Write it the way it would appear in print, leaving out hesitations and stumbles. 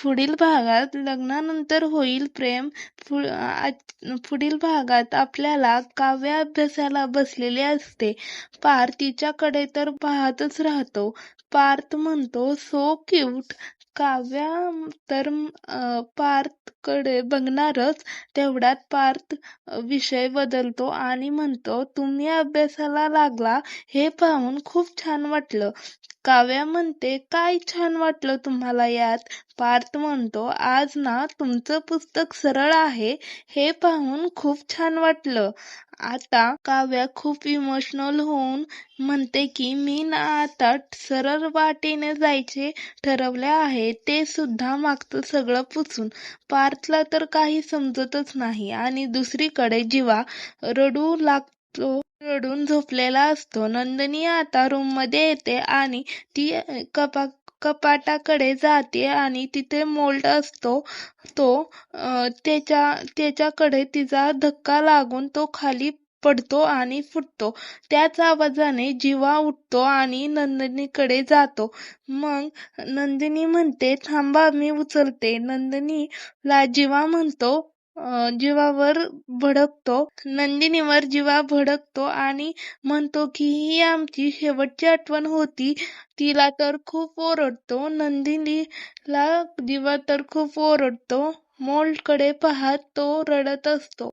पुढील भागात लग्नानंतर होईल प्रेम. पुढील भागात आपल्याला काव्य अभ्यासाला बसलेली असते. पार्थ तिच्याकडे तर पाहतच राहतो. पार्थ म्हणतो, सो क्यूट. काव्या तर पार्थकडे बघणारच. तेवढ्यात पार्थ विषय बदलतो आणि म्हणतो, तुम्ही अभ्यासाला लागला हे पाहून खूप छान वाटलं. काव्या म्हणते, काय छान वाटलं तुम्हाला यात? पार्थ म्हणतो, आज ना तुमचं पुस्तक सरळ आहे हे पाहून खूप छान वाटलं. आता काव्या खूप इमोशनल होऊन म्हणते की मी ना आता सरळ वाटेने जायचे ठरवले आहे, ते सुद्धा मागचं सगळं पुसून. पार्थला तर काही समजतच नाही आणि दुसरीकडे जीवा रडू लागतो. रडून झोपलेला असतो. नंदिनी आता रूम मध्ये येते आणि ती कपाटाकडे जाते आणि तिथे मोल्ड असतो. तो त्याच्याकडे तिचा धक्का लागून तो खाली पडतो आणि फुटतो. त्याच आवाजाने जीवा उठतो आणि नंदिनीकडे जातो. मग नंदिनी म्हणते, थांबा मी उचलते. नंदिनीला जीवा म्हणतो, जीवावर भडकतो. नंदिनीवर जीवा भडकतो आणि म्हणतो की ही आमची शेवटची आठवण होती. तिला तर खूप ओरडतो. नंदिनीला जीवा तर खूप ओरडतो. मोल्डकडे पाहत तो रडत असतो.